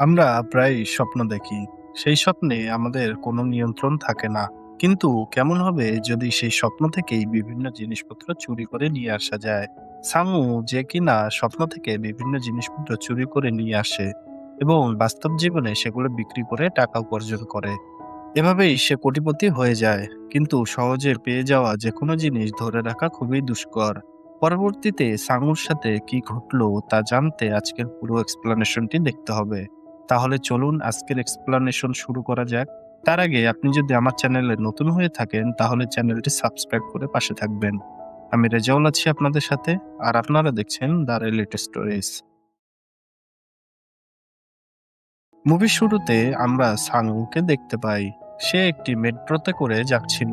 আমরা প্রায়ই স্বপ্ন দেখি। সেই স্বপ্নে আমাদের কোনো নিয়ন্ত্রণ থাকে না। কিন্তু কেমন হবে যদি সেই স্বপ্ন থেকেই বিভিন্ন জিনিসপত্র চুরি করে নিয়ে আসা যায়? সামু যে কিনা স্বপ্ন থেকে বিভিন্ন জিনিসপত্র চুরি করে নিয়ে আসে এবং বাস্তব জীবনে সেগুলো বিক্রি করে টাকা উপার্জন করে। এভাবেই সে কোটিপতি হয়ে যায়। কিন্তু সহজে পেয়ে যাওয়া যেকোনো জিনিস ধরে রাখা খুবই দুষ্কর। পরবর্তীতে সাঙুর সাথে কি ঘটলো তা জানতে আজকের পুরো এক্সপ্লানেশনটি দেখতে হবে। তাহলে চলুন আজকের এক্সপ্লানেশন শুরু করা যাক। তার আগে আপনি যদি আমার চ্যানেলে নতুন হয়ে থাকেন তাহলে চ্যানেলটি সাবস্ক্রাইব করে পাশে থাকবেন। আমি রেজাউল আছি আপনাদের সাথে, আর আপনারা দেখছেন দ্য রিয়েলিটি স্টোরিজ। মুভির শুরুতে আমরা সাংকে দেখতে পাই। সে একটি মেট্রোতে করে যাচ্ছিল।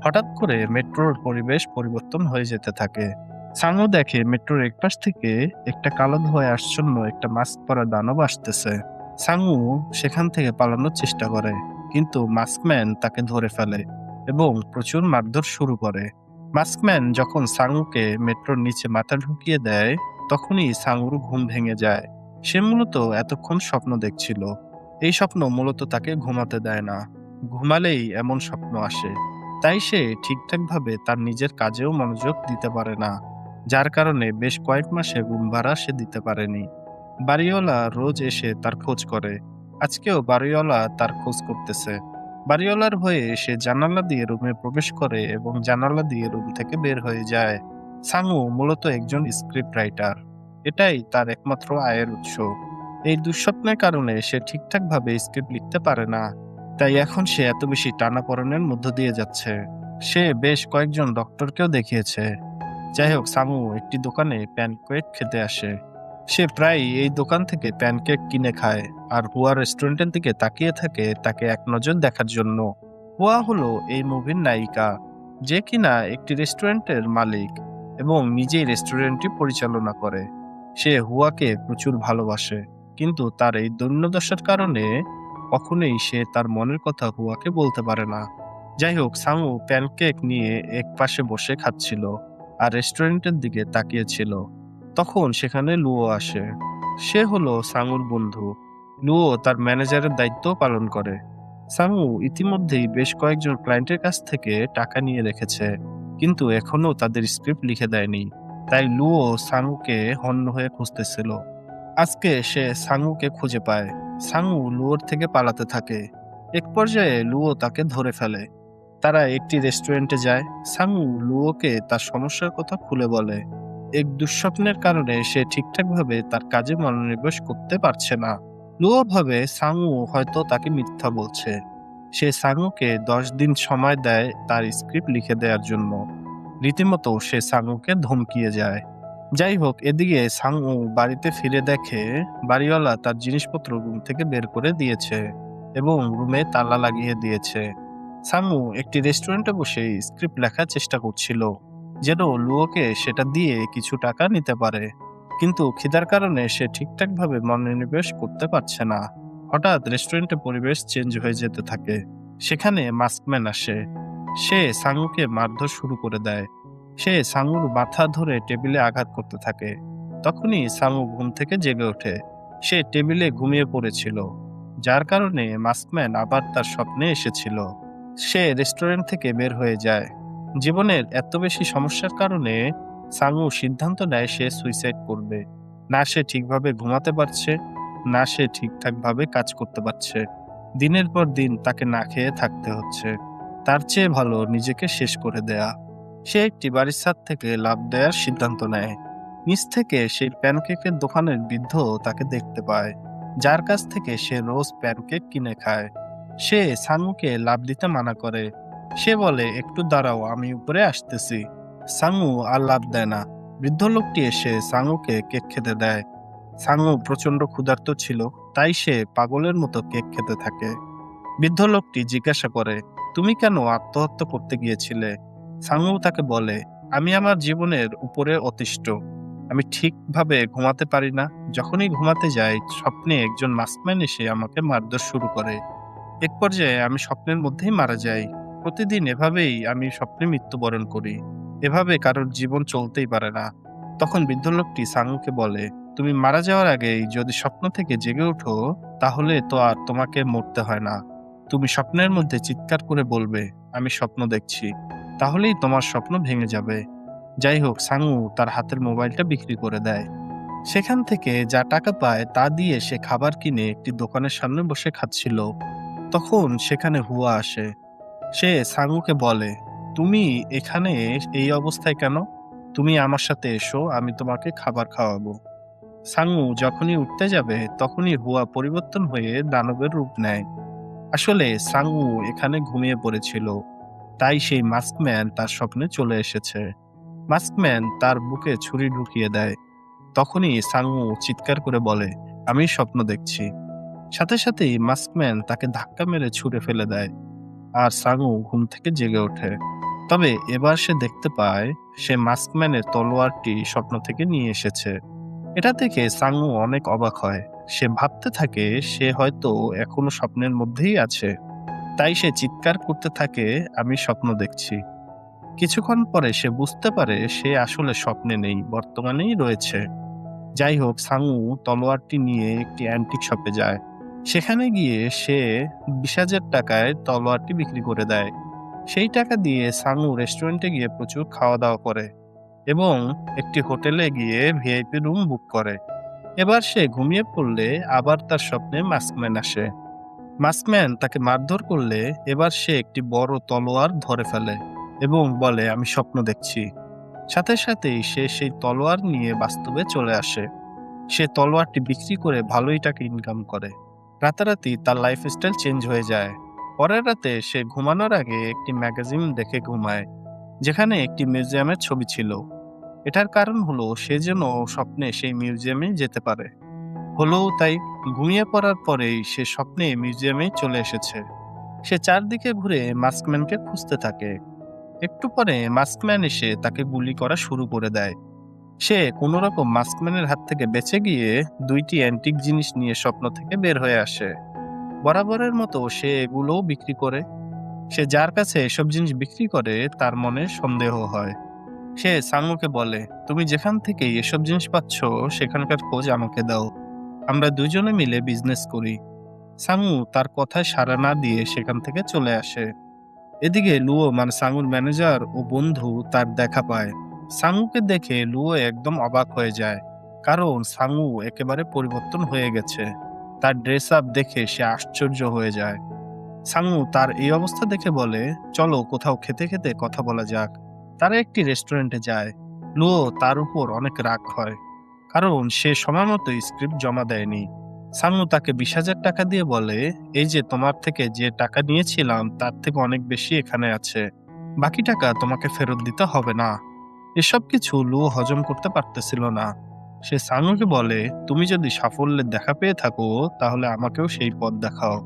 হঠাৎ করে মেট্রোর পরিবেশ পরিবর্তন হয়ে যেতে থাকে। সাংও দেখে মেট্রোর একপাশ থেকে একটা কালো ধোঁয়ায় আচ্ছন্ন একটা মাস্ক পরা দানব আসতেছে। সাংউ সেখান থেকে পালানোর চেষ্টা করে, কিন্তু মাস্কম্যান তাকে ধরে ফেলে এবং প্রচুর মারধর শুরু করে। মাস্কম্যান যখন সাংউকে মেট্রোর নিচে মাথা ঢুকিয়ে দেয়, তখনই সাংউর ঘুম ভেঙে যায়। সে মূলত এতক্ষণ স্বপ্ন দেখছিল। এই স্বপ্ন মূলত তাকে ঘুমাতে দেয় না। ঘুমালেই এমন স্বপ্ন আসে। তাই সে ঠিকঠাকভাবে তার নিজের কাজেও মনোযোগ দিতে পারে না। যার কারণে বেশ কয়েক মাসে রুম ভাড়া সে দিতে পারেনি। বাড়িওয়ালা রোজ এসে তার খোঁজ করে। আজকেও বাড়িওয়ালা তার খোঁজ করতেছে। বাড়িওয়ালার হয়ে সে জানালা দিয়ে রুমে প্রবেশ করে এবং জানালা দিয়ে রুম থেকে বের হয়ে যায়। সাংউ মূলত একজন স্ক্রিপ্ট রাইটার। এটাই তার একমাত্র আয়ের উৎস। এই দুঃস্বপ্নের কারণে সে ঠিকঠাকভাবে স্ক্রিপ্ট লিখতে পারে না। তাই এখন সে এত বেশি টানাপোড়েনের মধ্য দিয়ে যাচ্ছে। সে বেশ কয়েকজন ডক্টরকেও দেখিয়েছে। যাই হোক, সামু একটি দোকানে প্যানকেক খেতে আসে। সে প্রায় এই দোকান থেকে প্যানকেক কিনে খায়, আর হুয়া রেস্টুরেন্টের দিকে তাকিয়ে থাকে তাকে এক নজর দেখার জন্য। হুয়া হলো এই মুভির নায়িকা, যে কিনা একটি রেস্টুরেন্টের মালিক এবং নিজেই রেস্টুরেন্টটি পরিচালনা করে। সে হুয়াকে প্রচুর ভালোবাসে, কিন্তু তার এই দৈন্যদশার কারণে কখনোই সে তার মনের কথা হুয়াকে বলতে পারে না। যাই হোক, সামু প্যানকেক নিয়ে এক পাশে বসে খাচ্ছিল আর রেস্টুরেন্টের দিকে তাকিয়েছিল। তখন সেখানে লুও আসে। সে হলো সাঙুর বন্ধু। লুও তার ম্যানেজারের দায়িত্ব পালন করে। সাঙু ইতিমধ্যেই বেশ কয়েকজন ক্লায়েন্টের কাছ থেকে টাকা নিয়ে রেখেছে, কিন্তু এখনো তাদের স্ক্রিপ্ট লিখে দেয়নি। তাই লুও সাঙুকে হন্য হয়ে খুঁজতেছিল। আজকে সে সাঙুকে খুঁজে পায়। সাঙু লুওর থেকে পালাতে থাকে। এক পর্যায়ে লুও তাকে ধরে ফেলে। তারা একটি রেস্টুরেন্টে যায়। সাংউ লুওকে তার সমস্যার কথা খুলে বলে। এক দুঃস্বপ্নের কারণে সে ঠিকঠাকভাবে তার কাজে মনোনিবেশ করতে পারছে না। লুও ভাবে সাংউ হয়তো তাকে মিথ্যা বলছে। সে সাংউকে 10 দিন সময় দেয় তার স্ক্রিপ্ট লিখে দেওয়ার জন্য। রীতিমতো সে সাংউকে ধমকিয়ে যায়। যাই হোক, এদিকে সাংউ বাড়িতে ফিরে দেখে বাড়িওয়ালা তার জিনিসপত্র রুম থেকে বের করে দিয়েছে এবং রুমে তালা লাগিয়ে দিয়েছে। সাংউ একটি রেস্টুরেন্টে বসে স্ক্রিপ্ট লেখার চেষ্টা করছিল, যেন লুওকে সেটা দিয়ে কিছু টাকা নিতে পারে। কিন্তু খিদার কারণে সে ঠিকঠাকভাবে মনোনিবেশ করতে পারছে না। হঠাৎ রেস্টুরেন্টের পরিবেশ চেঞ্জ হয়ে যেতে থাকে। সেখানে মাস্কম্যান আসে। সে সাংউকে মারধর শুরু করে দেয়। সে সাংউর মাথা ধরে টেবিলে আঘাত করতে থাকে। তখনই সাংউ ঘুম থেকে জেগে ওঠে। সে টেবিলে ঘুমিয়ে পড়েছিল, যার কারণে মাস্কম্যান আবার তার স্বপ্নে এসেছিল। সে রেস্টুরেন্ট থেকে বের হয়ে যায়। জীবনের এত বেশি সমস্যার কারণে সাংউ সিদ্ধান্ত নেয় সে সুইসাইড করবে। না সে ঠিকভাবে ঘুমাতে পারছে, না সে ঠিকঠাকভাবে কাজ করতে পারছে। দিনের পর দিন তাকে না খেয়ে থাকতে হচ্ছে। তার চেয়ে ভালো নিজেকে শেষ করে দেয়া। সে একটি বাড়ির ছাদ থেকে লাফ দেওয়ার সিদ্ধান্ত নেয়। নিচ থেকে সেই প্যানকেকের দোকানের বৃদ্ধ তাকে দেখতে পায়, যার কাছ থেকে সে রোজ প্যানকেক কিনে খায়। সে সাংউকে লাফ দিতে মানা করে। সে বলে, একটু দাঁড়াও, আমি উপরে আসতেছি। সাংউ আর লাফ দেয় না। বৃদ্ধ লোকটি এসে সাংউকে কেক খেতে দেয়। সাংউ প্রচন্ড ক্ষুধার্ত ছিল, তাই সে পাগলের মতো কেক খেতে থাকে। বৃদ্ধ লোকটি জিজ্ঞাসা করে, তুমি কেন আত্মহত্যা করতে গিয়েছিলে? সাংউ তাকে বলে, আমি আমার জীবনের উপরে অতিষ্ঠ। আমি ঠিকভাবে ঘুমাতে পারি না। যখনই ঘুমাতে যাই, স্বপ্নে একজন মাস্কম্যান এসে আমাকে মারধর শুরু করে। এক পর্যায়ে আমি স্বপ্নের মধ্যেই মারা যাই। প্রতিদিন এভাবেই আমি স্বপ্নে মৃত্যুবরণ করি। এভাবে কারোর জীবন চলতেই পারে না। তখন বৃদ্ধ লোকটি সাংউকে বলে, তুমি মারা যাওয়ার আগেই যদি স্বপ্ন থেকে জেগে ওঠো, তাহলে তো আর তোমাকে মরতে হয় না। তুমি স্বপ্নের মধ্যে চিৎকার করে বলবে, আমি স্বপ্ন দেখছি। তাহলেই তোমার স্বপ্ন ভেঙে যাবে। যাই হোক, সাংউ তার হাতের মোবাইলটা বিক্রি করে দেয়। সেখান থেকে যা টাকা পায় তা দিয়ে সে খাবার কিনে একটি দোকানের সামনে বসে খাচ্ছিল। তখন সেখানে হুয়া আসে। সে সাংউকে বলে, তুমি এখানে এই অবস্থায় কেন? তুমি আমার সাথে এসো, আমি তোমাকে খাবার খাওয়াবো। সাংউ যখনই উঠতে যাবে তখনই হুয়া পরিবর্তন হয়ে দানবের রূপ নেয়। আসলে সাংউ এখানে ঘুমিয়ে পড়েছিল, তাই সেই মাস্কম্যান তার স্বপ্নে চলে এসেছে। মাস্কম্যান তার বুকে ছুরি ঢুকিয়ে দেয়। তখনই সাংউ চিৎকার করে বলে, আমি স্বপ্ন দেখছি। সাথে সাথেই মাস্কম্যান তাকে ধাক্কা মেরে ছুঁড়ে ফেলে দেয়, আর সাংউ ঘুম থেকে জেগে ওঠে। তবে এবার সে দেখতে পায় সে মাস্কম্যানের তলোয়ারটি স্বপ্ন থেকে নিয়ে এসেছে। এটা দেখে সাংউ অনেক অবাক হয়। সে ভাবতে থাকে সে হয়তো এখনো স্বপ্নের মধ্যেই আছে। তাই সে চিৎকার করতে থাকে, আমি স্বপ্ন দেখছি। কিছুক্ষণ পরে সে বুঝতে পারে সে আসলে স্বপ্নে নেই, বর্তমানেই রয়েছে। যাই হোক, সাংউ তলোয়ারটি নিয়ে একটি অ্যান্টিক শপে যায়। সেখানে গিয়ে সে 20,000 টাকায় তলোয়ারটি বিক্রি করে দেয়। সেই টাকা দিয়ে সাংউ রেস্টুরেন্টে গিয়ে প্রচুর খাওয়া দাওয়া করে এবং একটি হোটেলে গিয়ে ভিআইপি রুম বুক করে। এবার সে ঘুমিয়ে পড়লে আবার তার স্বপ্নে মাস্কম্যান আসে। মাস্কম্যান তাকে মারধর করলে এবার সে একটি বড় তলোয়ার ধরে ফেলে এবং বলে, আমি স্বপ্ন দেখছি। সাথে সাথেই সে সেই তলোয়ার নিয়ে বাস্তবে চলে আসে। সে তলোয়ারটি বিক্রি করে ভালোই টাকা ইনকাম করে। রাতারাতি তার লাইফস্টাইল চেঞ্জ হয়ে যায়। পরের রাতে সে ঘুমানোর আগে একটি ম্যাগাজিন দেখে ঘুমায়, যেখানে একটি মিউজিয়ামের ছবি ছিল। এটার কারণ হলো সে যেন স্বপ্নে সেই মিউজিয়ামে যেতে পারে। হলো তাই। ঘুমিয়ে পড়ার পরেই সে স্বপ্নে মিউজিয়ামে চলে এসেছে। সে চারদিকে ঘুরে মাস্কম্যানকে খুঁজতে থাকে। একটু পরে মাস্কম্যান এসে তাকে গুলি করা শুরু করে দেয়। সে কোনো রকম মাস্কম্যানের হাত থেকে বেঁচে গিয়ে 2টি অ্যান্টিক জিনিস নিয়ে স্বপ্ন থেকে বের হয়ে আসে। বরাবরের মতো সে এগুলোও বিক্রি করে। সে যার কাছে এসব জিনিস বিক্রি করে তার মনে সন্দেহ হয়। সে সাংউকে বলে, তুমি যেখান থেকে এসব জিনিস পাচ্ছ সেখানকার খোঁজ আমাকে দাও, আমরা দুজনে মিলে বিজনেস করি। সাংউ তার কথায় সাড়া না দিয়ে সেখান থেকে চলে আসে। এদিকে লুও মানে সাংউর ম্যানেজার ও বন্ধু তার দেখা পায়। সাংউকে দেখে লুও একদম অবাক হয়ে যায়, কারণ সাংউ একেবারে পরিবর্তন হয়ে গেছে। তার ড্রেস আপ দেখে সে আশ্চর্য হয়ে যায়। সাংউ তার এই অবস্থা দেখে বলে, চলো কোথাও খেতে খেতে কথা বলা যাক। তারা একটি রেস্টুরেন্টে যায়। লুও তার উপর অনেক রাগ হয়, কারণ সে সময় মতো স্ক্রিপ্ট জমা দেয়নি। সাংউ তাকে 20,000 টাকা দিয়ে বলে, এই যে তোমার থেকে যে টাকা নিয়েছিলাম তার থেকে অনেক বেশি এখানে আছে, বাকি টাকা তোমাকে ফেরত দিতে হবে না। এসব কিছু লুও হজম করতে পারতেছিল না। সে সাংউকে বলে, তুমি যদি সাফল্যের দেখা পেয়ে থাকো তাহলে আমাকেও সেই পথ দেখাও।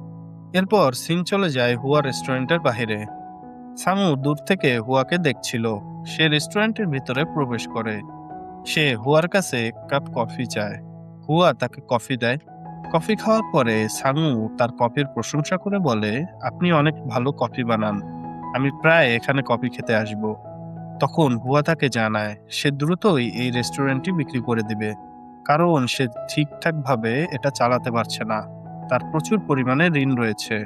এরপর সিন চলে যায় হুয়া রেস্টুরেন্টের বাহিরে। সাংউ দূর থেকে হুয়াকে দেখছিল। সে রেস্টুরেন্টের ভিতরে প্রবেশ করে। সে হুয়ার কাছে এক কাপ কফি চায়। হুয়া তাকে কফি দেয়। কফি খাওয়ার পরে সাংউ তার কফির প্রশংসা করে বলে, আপনি অনেক ভালো কফি বানান, আমি প্রায় এখানে কফি খেতে আসব। তখন হুয়া তাকে জানায় সে দ্রুতই এই রেস্টুরেন্টটি বিক্রি করে দিবে, কারণ সে ঠিকঠাক ভাবে এটা চালাতে পারছে না। তার প্রচুর পরিমাণে ঋণ রয়েছে।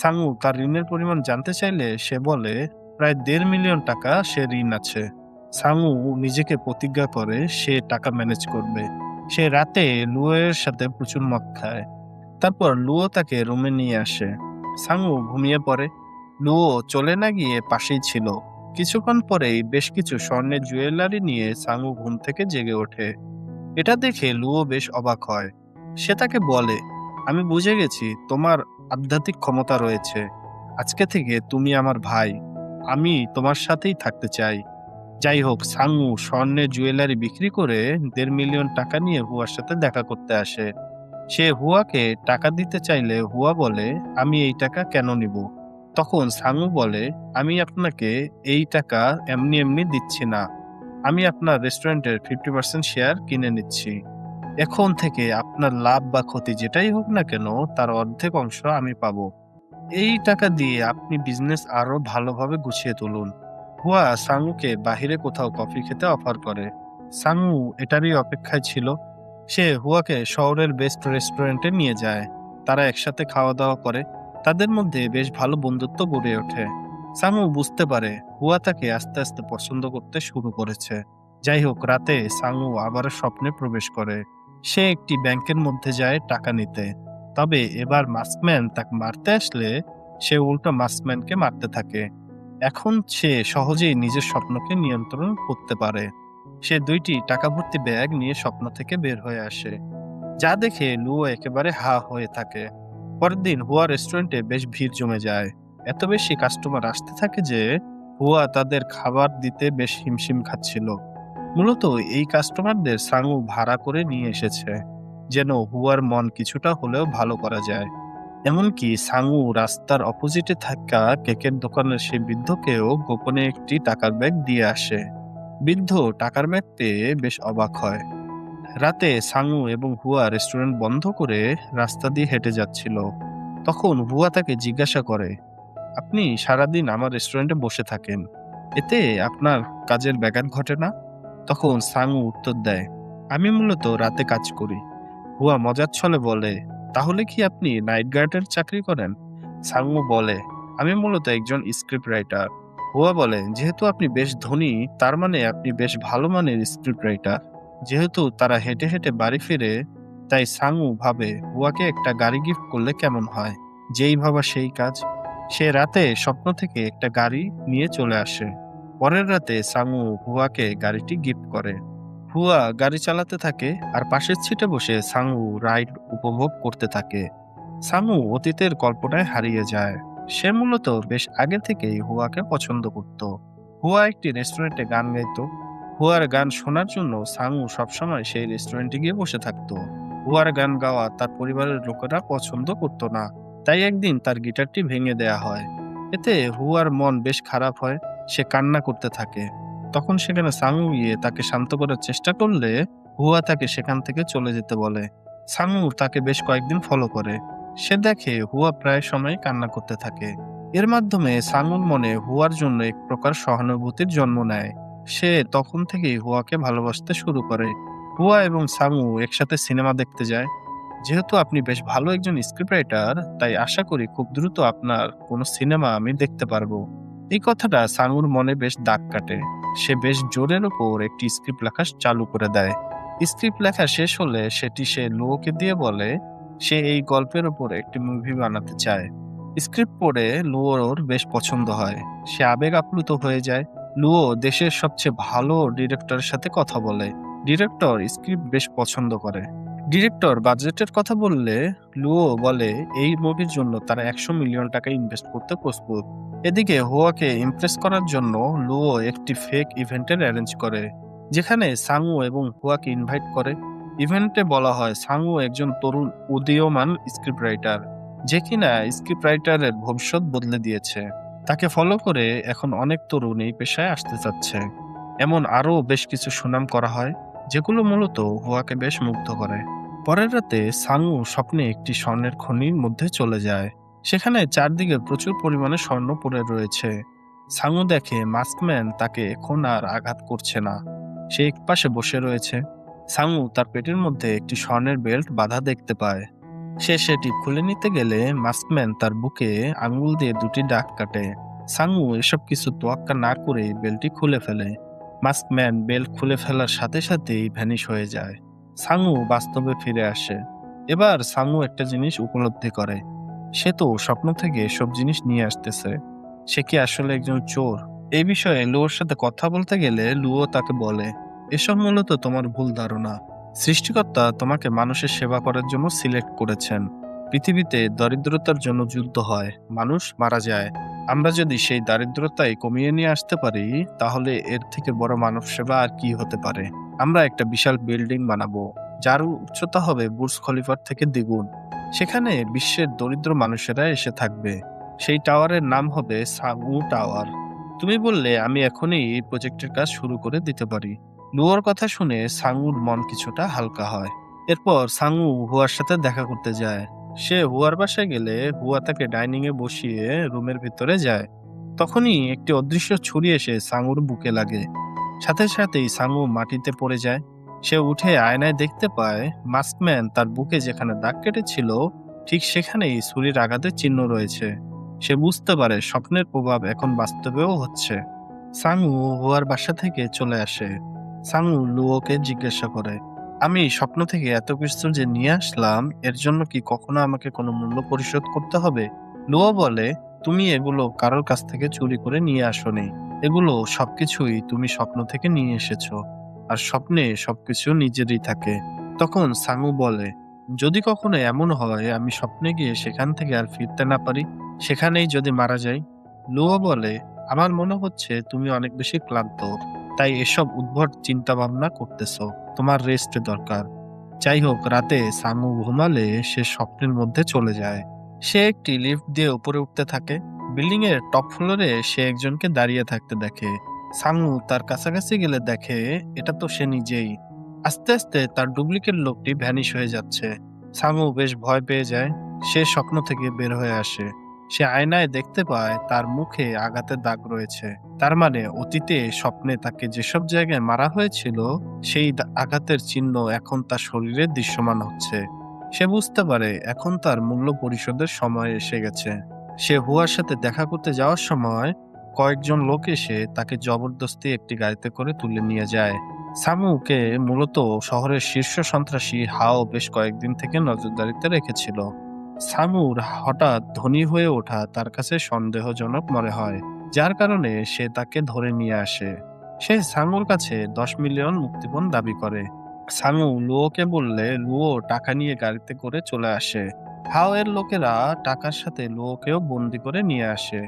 সাংউ তার ঋণের পরিমাণ জানতে চাইলে সে বলে, প্রায় 1.5 মিলিয়ন টাকা সে ঋণ আছে। সাংউ নিজেকে প্রতিজ্ঞা করে সে টাকা ম্যানেজ করবে। সে রাতে লুয়ের সাথে প্রচুর মদ খায়। তারপর লুও তাকে রুমে নিয়ে আসে। সাংউ ঘুমিয়ে পড়ে। লুও চলে না গিয়ে পাশেই ছিল। কিছুক্ষণ পরেই বেশ কিছু স্বর্ণের জুয়েলারি নিয়ে সাংউ ঘুম থেকে জেগে ওঠে। এটা দেখে লুও বেশ অবাক হয়। সে তাকে বলে, আমি বুঝে গেছি তোমার আধ্যাত্মিক ক্ষমতা রয়েছে। আজকে থেকে তুমি আমার ভাই। আমি তোমার সাথেই থাকতে চাই। যাই হোক, সাংউ স্বর্ণের জুয়েলারি বিক্রি করে 1.5 মিলিয়ন টাকা নিয়ে হুয়ার সাথে দেখা করতে আসে। সে হুয়াকে টাকা দিতে চাইলে হুয়া বলে, আমি এই টাকা কেন নিব? তখন সাংউ বলে, আমি আপনাকে এই টাকা এমনি এমনি দিচ্ছি না, আমি আপনার রেস্টুরেন্টের 50% শেয়ার কিনে নিচ্ছি। এখন থেকে আপনার লাভ বা ক্ষতি যেটাই হোক না কেন তার অর্ধেক অংশ আমি পাবো। এই টাকা দিয়ে আপনি বিজনেস আরো ভালোভাবে গুছিয়ে তুলুন। হুয়া সাংউকে বাহিরে কোথাও কফি খেতে অফার করে। সাংউ এটারই অপেক্ষায় ছিল। সে হুয়াকে শহরের বেস্ট রেস্টুরেন্টে নিয়ে যায়। তারা একসাথে খাওয়া দাওয়া করে। তাদের মধ্যে বেশ ভালো বন্ধুত্ব গড়ে ওঠে। সাংউ বুঝতে পারে হুয়া তাকে আস্তে আস্তে পছন্দ করতে শুরু করেছে। যাই হোক, রাতে সাংউ আবারও স্বপ্নে প্রবেশ করে। সে একটি ব্যাংকের মধ্যে যায় টাকা নিতে। তবে এবার মাস্কম্যান তাকে মারতে আসলে সে উল্টো মাস্কম্যানকে মারতে থাকে। এখন সে সহজেই নিজের স্বপ্নকে নিয়ন্ত্রণ করতে পারে। সে ২টি টাকা ভর্তি ব্যাগ নিয়ে স্বপ্ন থেকে বের হয়ে আসে, যা দেখে লুও একেবারে হা হয়ে থাকে। পরের দিন হুয়া রেস্টুরেন্টে বেশ ভিড় জমে যায়। এত বেশি কাস্টমার আসতে থাকে যে হুয়া তাদের খাবার দিতে বেশ হিমশিম খাচ্ছিল। মূলত এই কাস্টমারদের সাংউ ভাড়া করে নিয়ে এসেছে, যেন হুয়ার মন কিছুটা হলেও ভালো করা যায়। এমনকি সাংউ রাস্তার অপোজিটে থাকা কেকের দোকানের সেই বৃদ্ধকেও গোপনে একটি টাকার ব্যাগ দিয়ে আসে। বৃদ্ধ টাকার ব্যাগ পেয়ে বেশ অবাক হয়। রাতে সাংউ এবং হুয়া রেস্টুরেন্ট বন্ধ করে রাস্তা দিয়ে হেঁটে যাচ্ছিল। তখন হুয়া তাকে জিজ্ঞাসা করে, আপনি সারাদিন আমার রেস্টুরেন্টে বসে থাকেন, এতে আপনার কাজের ব্যাঘাত ঘটে না? তখন সাংউ উত্তর দেয়, আমি মূলত রাতে কাজ করি। হুয়া মজার ছলে বলে, তাহলে কি আপনি নাইট গার্ডের চাকরি করেন? সাংউ বলে, আমি মূলত একজন স্ক্রিপ্ট রাইটার। হুয়া বলে, যেহেতু আপনি বেশ ধনী, তার মানে আপনি বেশ ভালো মানের স্ক্রিপ্ট রাইটার। যেহেতু তারা হেঁটে হেঁটে বাড়ি ফিরে, তাই সাংউ ভাবে হুয়াকে একটা গাড়ি গিফট করলে কেমন হয়। যেই ভাবা সেই কাজ। সে রাতে স্বপ্ন থেকে একটা গাড়ি নিয়ে চলে আসে। পরের রাতে সাংউ হুয়াকে গাড়িটি গিফট করে। হুয়া গাড়ি চালাতে থাকে আর পাশের সিটে বসে সাংউ রাইড উপভোগ করতে থাকে। সাংউ অতীতের কল্পনায় হারিয়ে যায়। সে মূলত বেশ আগে থেকেই হুয়াকে পছন্দ করত। হুয়া একটি রেস্টুরেন্টে গান গাইতো। হুয়ার গান শোনার জন্য সাংউ সবসময় সেই রেস্টুরেন্টে গিয়ে বসে থাকতো। হুয়ার গান গাওয়া তার পরিবারের লোকেরা পছন্দ করত না, তাই একদিন তার গিটারটি ভেঙে দেয়া হয়। এতে হুয়ার মন বেশ খারাপ হয়। সে কান্না করতে থাকে। তখন সেখানে সাংউ গিয়ে তাকে শান্ত করার চেষ্টা করলে হুয়া তাকে সেখান থেকে চলে যেতে বলে। সাংউ তাকে বেশ কয়েকদিন ফলো করে। সে দেখে হুয়া প্রায় সময় কান্না করতে থাকে। এর মাধ্যমে সাংউর মনে হুয়ার জন্য এক প্রকার সহানুভূতির জন্ম নেয়। সে তখন থেকেই হুয়াকে ভালোবাসতে শুরু করে। হুয়া এবং সাংউ একসাথে সিনেমা দেখতে যায়। যেহেতু আপনি বেশ ভালো একজন স্ক্রিপ্ট রাইটার, তাই আশা করি খুব দ্রুত আপনার কোনো সিনেমা আমি দেখতে পারবো। এই কথাটা সাংউর মনে বেশ দাগ কাটে। সে বেশ জোরের উপর একটি স্ক্রিপ্ট লেখা চালু করে দেয়। স্ক্রিপ্ট লেখা শেষ হলে সেটি সে লুওকে দিয়ে বলে সে এই গল্পের উপর একটি মুভি বানাতে চায়। স্ক্রিপ্ট পড়ে লুওর বেশ পছন্দ হয়। সে আবেগ আপ্লুত হয়ে যায়। লুও দেশের সবচেয়ে ভালো ডিরেক্টরের সাথে কথা বলে। ডিরেক্টর স্ক্রিপ্ট বেশ পছন্দ করে। ডিরেক্টর বাজেটের কথা বললে লুও বলে এই মুভির জন্য তারা ১০০ মিলিয়ন টাকা ইনভেস্ট করতে প্রস্তুত। এদিকে হুয়াকে ইমপ্রেস করার জন্য লুও একটি ফেক ইভেন্টের অ্যারেঞ্জ করে, যেখানে সাংউ এবং হুয়াকে ইনভাইট করে। ইভেন্টে বলা হয় সাংউ একজন তরুণ উদীয়মান স্ক্রিপ্ট রাইটার, যে কিনা স্ক্রিপ্ট রাইটারের ভবিষ্যৎ বদলে দিয়েছে। তাকে ফলো করে এখন অনেক তরুণ এই পেশায় আসতে চাচ্ছে। এমন আরও বেশ কিছু সুনাম করা হয়, যেগুলো মূলত হুয়াকে বেশ মুগ্ধ করে। পরের রাতে সাংউ স্বপ্নে একটি স্বর্ণের খনির মধ্যে চলে যায়। সেখানে চারদিকে প্রচুর পরিমাণে স্বর্ণ পড়ে রয়েছে। সাংউ দেখে মাস্কম্যান তাকে এখন আর আঘাত করছে না। সে একপাশে বসে রয়েছে। সাংউ তার পেটের মধ্যে একটি স্বর্ণের বেল্ট বাঁধা দেখতে পায়। সে সেটি খুলে নিতে গেলে মাস্কম্যান তার বুকে আঙুল দিয়ে দুটি দাগ কাটে। সাংউ এসব কিছু তোয়াক্কা না করে বেল্টটি খুলে ফেলে। মাস্কম্যান বেল্ট খুলে ফেলার সাথে সাথেই ভ্যানিশ হয়ে যায়। সাংউ বাস্তবে ফিরে আসে। এবার সাংউ একটা জিনিস উপলব্ধি করে, সে তো স্বপ্ন থেকে সব জিনিস নিয়ে আসতেছে। সে কি আসলে একজন চোর? এই বিষয়ে লুওর সাথে কথা বলতে গেলে লুও তাকে বলে, এসব মূলত তোমার ভুল ধারণা। সৃষ্টিকর্তা তোমাকে মানুষের সেবা করার জন্য সিলেক্ট করেছেন। পৃথিবীতে দরিদ্রতার জন্য যুদ্ধ হয়, মানুষ মারা যায়। আমরা যদি সেই দারিদ্রতাই কমিয়ে নিয়ে আসতে পারি, তাহলে এর থেকে বড় মানব সেবা আর কি হতে পারে। আমরা একটা বিশাল বিল্ডিং বানাবো, যার উচ্চতা হবে বুর্জ খলিফার থেকে দ্বিগুণ। সেখানে বিশ্বের দরিদ্র মানুষেরা এসে থাকবে। সেই টাওয়ারের নাম হবে সাংউ টাওয়ার। তুমি বললে আমি এখনই এই প্রজেক্টের কাজ শুরু করে দিতে পারি। লুয়োর কথা শুনে সাংউর মন কিছুটা হালকা হয়। এরপর সাংউ হুয়ার সাথে দেখা করতে যায়। সে হুয়ার বাসায় গেলে হুয়া তাকে ডাইনিং এ বসিয়ে রুমের ভিতরে যায়। তখনই একটি অদৃশ্য ছুরি এসে সাংউর বুকে লাগে। সাথে সাথেই সাংউ মাটিতে পড়ে যায়। সে উঠে আয়নায় দেখতে পায় মাস্কম্যান তার বুকে যেখানে দাগ কেটেছিল ঠিক সেখানেই ছুরির আঘাতের চিহ্ন রয়েছে। সে বুঝতে পারে স্বপ্নের প্রভাব এখন বাস্তবেও হচ্ছে। সাংউ হুয়ার বাসা থেকে চলে আসে। সাংউ লুওকে জিজ্ঞাসা করে, আমি স্বপ্ন থেকে এত কিছু যে নিয়ে আসলাম, এর জন্য কি কখনো আমাকে কোনো মূল্য পরিশোধ করতে হবে? লুও বলে, তুমি এগুলো কারোর কাছ থেকে চুরি করে নিয়ে আসোনি। এগুলো সবকিছুই তুমি স্বপ্ন থেকে নিয়ে এসেছো। আর স্বপ্নে সবকিছু নিজেরই থাকে। তখন সাংউ বলে, যদি কখনো এমন হয় আমি স্বপ্নে গিয়ে সেখান থেকে আর ফিরতে না পারি, সেখানেই যদি মারা যাই? লুও বলে, আমার মনে হচ্ছে তুমি অনেক বেশি ক্লান্ত, তাই এসব উদ্ভট চিন্তা ভাবনা করতেছো। তোমার রেস্ট দরকার। যাই হোক, রাতে সাংউ ঘুমালে সে স্বপ্নের মধ্যে চলে যায়। সে একটি লিফট দিয়ে উপরে উঠতে থাকে। বিল্ডিং এর টপ ফ্লোরে সে একজনকে দাঁড়িয়ে থাকতে দেখে। সাংউ তার কাছাকাছি গেলে দেখে এটা তো সে নিজেই। আস্তে আস্তে তার ডুপ্লিকেট লোকটি ভ্যানিশ হয়ে যাচ্ছে। সাংউ বেশ ভয় পেয়ে যায়। সে স্বপ্ন থেকে বের হয়ে আসে। সে আয়নায় দেখতে পায় তার মুখে আঘাতের দাগ রয়েছে। তার মানে অতীতে স্বপ্নে তাকে যেসব জায়গায় মারা হয়েছিল, সেই আঘাতের চিহ্ন এখন তার শরীরে দৃশ্যমান হচ্ছে। সে বুঝতে পারে এখন তার মূল্য পরিশোধের সময় এসে গেছে। সে হুয়ার সাথে দেখা করতে যাওয়ার সময় কয়েকজন লোক এসে তাকে জবরদস্তি একটি গাড়িতে করে তুলে নিয়ে যায়। সামুকে মূলত শহরের শীর্ষ সন্ত্রাসী হাও বেশ কয়েকদিন থেকে নজরদারিতে রেখেছিল। সামুর হঠাৎ ধনী হয়ে ওঠা তার কাছে সন্দেহজনক মনে হয়, যার কারণে সে তাকে ধরে নিয়ে আসে। সে সামুর কাছে 10 মিলিয়ন মুক্তিপণ দাবি করে। সামু লুওকে বললে লুও টাকা নিয়ে গাড়িতে করে চলে আসে। হাও এর লোকেরা টাকার সাথে লুওকেও বন্দি করে নিয়ে আসে।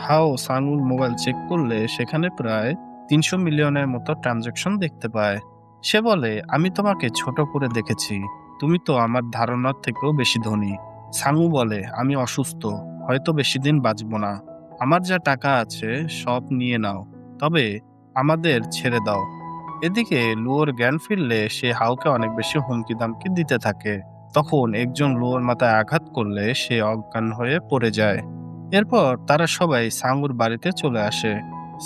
হাও সানুর মোবাইল চেক করলে সেখানে প্রায় 300 মিলিয়নের মতো ট্রানজাকশন দেখতে পায়। সে বলে, আমি তোমাকে ছোট করে দেখেছি, তুমি তো আমার ধারণার থেকেও বেশি ধনী। সানু বলে, আমি অসুস্থ, হয়তো বেশি দিন বাঁচব না। আমার যা টাকা আছে সব নিয়ে নাও, তবে আমাদের ছেড়ে দাও। এদিকে লুয়োর জ্ঞান ফিরলে সে হাউকে অনেক বেশি হুমকি দামকি দিতে থাকে। তখন একজন লুয়োর মাথায় আঘাত করলে সে অজ্ঞান হয়ে পড়ে যায়। এরপর তারা সবাই সাঙ্গুর বাড়িতে চলে আসে।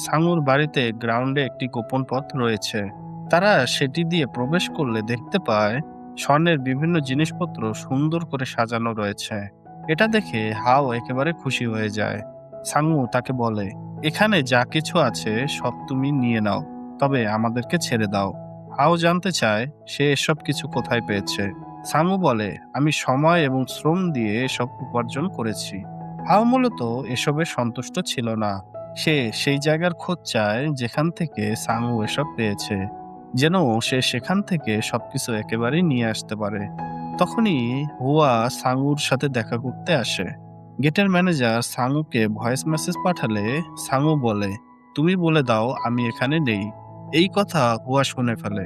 সাঙ্গুর বাড়িতে গ্রাউন্ডে একটি গোপন পথ রয়েছে। তারা সেটি দিয়ে প্রবেশ করলে দেখতে পায় স্বর্ণের বিভিন্ন জিনিসপত্র সুন্দর করে সাজানো রয়েছে। এটা দেখে হাও একেবারে খুশি হয়ে যায়। সাঙ্গু তাকে বলে, এখানে যা কিছু আছে সব তুমি নিয়ে নাও, তবে আমাদেরকে ছেড়ে দাও। হাও জানতে চায় সে এসব কিছু কোথায় পেয়েছে। সাঙ্গু বলে, আমি সময় এবং শ্রম দিয়ে এসব উপার্জন করেছি। হাও মূলত এসবে সন্তুষ্ট ছিল না। সে সেই জায়গার খোঁজ চায় যেখান থেকে সাঙ্গু এসব পেয়েছে, যেন সে সেখান থেকে সবকিছু একেবারেই নিয়ে আসতে পারে। তখনই হুয়া সাঙ্গুর সাথে দেখা করতে আসে। গেটের ম্যানেজার সাঙ্গুকে ভয়েস মেসেজ পাঠালে সাঙ্গু বলে, তুমি বলে দাও আমি এখানে নেই। এই কথা হুয়া শুনে ফেলে।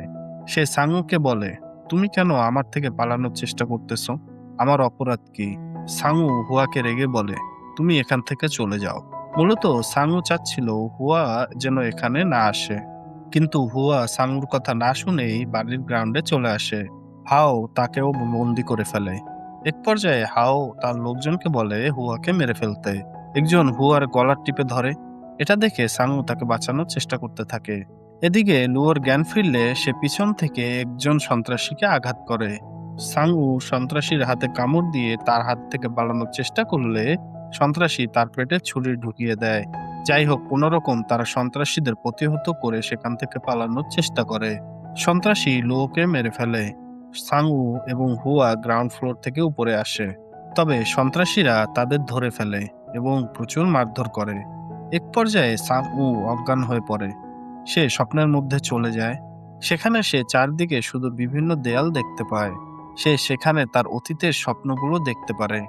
সে সাঙ্গুকে বলে, তুমি কেন আমার থেকে পালানোর চেষ্টা করতেছো? আমার অপরাধ কি? সাঙ্গু হুয়াকে রেগে বলে, তুমি এখান থেকে চলে যাও। মূলত সাঙ্গু চাচ্ছিল হুয়া যেন এখানে না আসে, কিন্তু হুয়া সাঙ্গুর কথা না শুনেই বাড়ির গ্রাউন্ডে চলে আসে। হাও তাকেও বন্দি করে ফেলে। এক পর্যায়ে হাও তার লোকজনকে বলে হুয়াকে মেরে ফেলতে। একজন হুয়ার গলার টিপে ধরে। এটা দেখে সাঙ্গু তাকে বাঁচানোর চেষ্টা করতে থাকে। এদিকে লুয়োর জ্ঞান ফিরলে সে পিছন থেকে একজন সন্ত্রাসীকে আঘাত করে। সাঙ্গু সন্ত্রাসীর হাতে কামড় দিয়ে তার হাত থেকে পালানোর চেষ্টা করলে সন্ত্রাসী তার পেটে ছুরি ঢুকিয়ে দেয়। যাই হোক, কোনোরকম তারা সন্ত্রাসীদের প্রতিহত করে সেখান থেকে পালানোর চেষ্টা করে। সন্ত্রাসী লুওকে মেরে ফেলে। সাঙ্গু এবং হুয়া গ্রাউন্ড ফ্লোর থেকে উপরে আসে। তবে সন্ত্রাসীরা তাদের ধরে ফেলে এবং প্রচুর মারধর করে। এক পর্যায়ে সাঙ্গু অজ্ঞান হয়ে পড়ে। সে স্বপ্নের মধ্যে চলে যায়। সেখানে সে চারদিকে শুধু বিভিন্ন দেয়াল দেখতে পায়। সে সেখানে তার অতীতের স্বপ্নগুলো দেখতে পারে।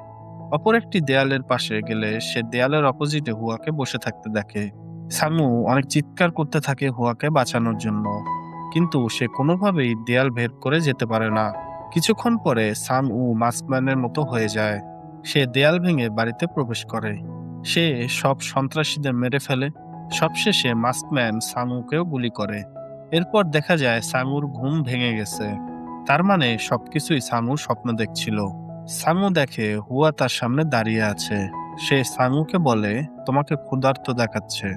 অপর একটি দেয়ালের পাশে গেলে সে দেয়ালের অপোজিটে হুয়াকে বসে থাকতে দেখে। সামু অনেক চিৎকার করতে থাকে হুয়াকে বাঁচানোর জন্য, কিন্তু সে কোনোভাবেই দেয়াল ভেদ করে যেতে পারে না। কিছুক্ষণ পরে সামু মাস্কম্যানের মতো হয়ে যায়। সে দেয়াল ভেঙে বাড়িতে প্রবেশ করে। সে সব সন্ত্রাসীদের মেরে ফেলে। সবশেষে মাস্কম্যান সামুকেও গুলি করে। এরপর দেখা যায় সামুর ঘুম ভেঙে গেছে। তার মানে সবকিছুই সামু স্বপ্ন দেখছিল। সাঙ্গু দেখে হুয়া তার সামনে দাঁড়িয়ে আছে। সে সাঙ্গুকে বলে, তোমাকে ক্ষুধার্ত দেখাচ্ছে,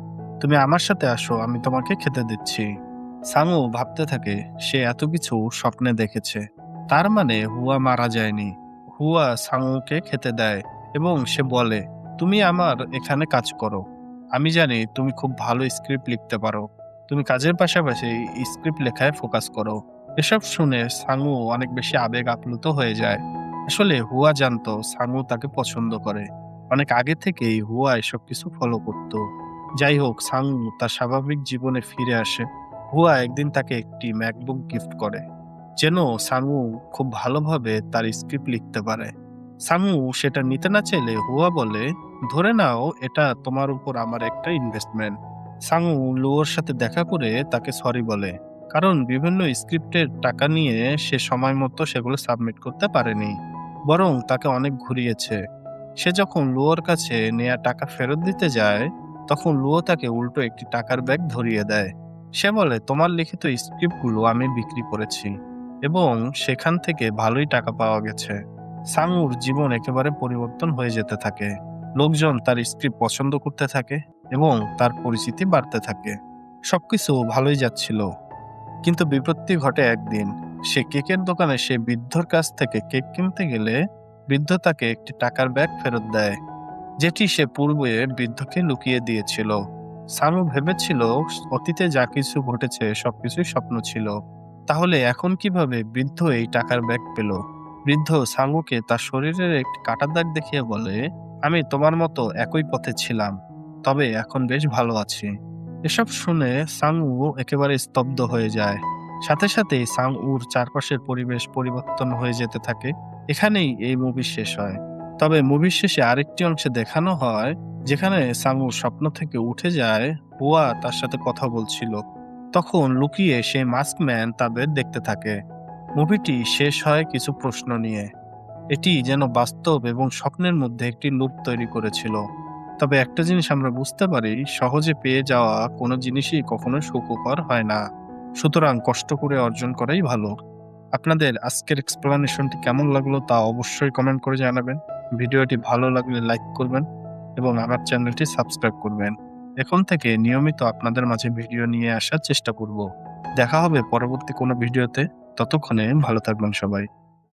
তুমি আমার সাথে আসো, আমি তোমাকে খেতে দিচ্ছি। সাঙ্গু ভাবতে থাকে সে এত কিছু স্বপ্নে দেখেছে, তার মানে হুয়া মারা যায়নি। হুয়া সাংকে খেতে দেয় এবং সে বলে, তুমি আমার এখানে কাজ করো। আমি জানি তুমি খুব ভালো স্ক্রিপ্ট লিখতে পারো। তুমি কাজের পাশাপাশি স্ক্রিপ্ট লেখায় ফোকাস করো। এসব শুনে সাংউ অনেক বেশি আবেগ আপ্লুত হয়ে যায়। আসলে হুয়া জানতো সাংউ তাকে পছন্দ করে। অনেক আগে থেকেই হুয়া এসব কিছু ফলো করত। যাই হোক, সাংউ তার স্বাভাবিক জীবনে ফিরে আসে। হুয়া একদিন তাকে একটি ম্যাকবুক গিফট করে, যেন সাংউ খুব ভালোভাবে তার স্ক্রিপ্ট লিখতে পারে। সাংউ সেটা নিতে না চাইলে হুয়া বলে, ধরে নাও, এটা তোমার উপর আমার একটা ইনভেস্টমেন্ট। সাংউ লুয়োর সাথে দেখা করে তাকে সরি বলে, কারণ বিভিন্ন স্ক্রিপ্টের টাকা নিয়ে সে সময় মতো সেগুলো সাবমিট করতে পারেনি, বরং তাকে অনেক ঘুরিয়েছে। সে যখন লুয়োর কাছে নেয়া টাকা ফেরত দিতে যায়, তখন লুয়ো তাকে উল্টো একটি টাকার ব্যাগ ধরিয়ে দেয়। সে বলে, তোমার লিখিত স্ক্রিপ্টগুলো আমি বিক্রি করেছি এবং সেখান থেকে ভালোই টাকা পাওয়া গেছে। সাংউর জীবন একেবারে পরিবর্তন হয়ে যেতে থাকে। লোকজন তার স্ক্রিপ্ট পছন্দ করতে থাকে এবং তার পরিচিতি বাড়তে থাকে। সবকিছু ভালোই যাচ্ছিল, কিন্তু বিপত্তি ঘটে একদিন। সে কেকের দোকানে সে বৃদ্ধর কাছ থেকে কেক কিনতে গেলে বৃদ্ধ তাকে একটি টাকার ব্যাগ ফেরত দেয়, যেটি সে পূর্বে বৃদ্ধকে লুকিয়ে দিয়েছিল। সানু ভেবেছিল অতীতে যা কিছু ঘটেছে সবকিছুই স্বপ্ন ছিল। তাহলে এখন কিভাবে বৃদ্ধ এই টাকার ব্যাগ পেল? বৃদ্ধ সাঙ্গুকে তার শরীরের একটি কাটার দাগ দেখিয়ে বলে, আমি তোমার মতো একই পথে ছিলাম, তবে এখন বেশ ভালো আছি। এসব শুনে সাংউ একেবারে স্তব্ধ হয়ে যায়। সাথে সাথেই সাংউর চারপাশের পরিবেশ পরিবর্তন হয়ে যেতে থাকে। এখানেই এই মুভি শেষ হয়। তবে মুভির শেষে আরেকটি অংশে দেখানো হয়, যেখানে সাংউ স্বপ্ন থেকে উঠে যায়। হুয়া তার সাথে কথা বলছিল। তখন লুকিয়ে সেই মাস্কম্যান তাদের দেখতে থাকে। মুভিটি শেষ হয় কিছু প্রশ্ন নিয়ে। এটি যেন বাস্তব এবং স্বপ্নের মধ্যে একটি লুপ তৈরি করেছিল। তবে একটা জিনিস আমরা বুঝতে পারি, সহজে পেয়ে যাওয়া কোনো জিনিসই কখনো সুখকর হয় না। সুতরাং কষ্ট করে অর্জন করাই ভালো। আপনাদের আজকের এক্সপ্লানেশনটি কেমন লাগলো তা অবশ্যই কমেন্ট করে জানাবেন। ভিডিওটি ভালো লাগলে লাইক করবেন এবং আমার চ্যানেলটি সাবস্ক্রাইব করবেন। এখন থেকে নিয়মিত আপনাদের মাঝে ভিডিও নিয়ে আসার চেষ্টা করব। দেখা হবে পরবর্তী কোনো ভিডিওতে। ততক্ষণে ভালো থাকবেন সবাই।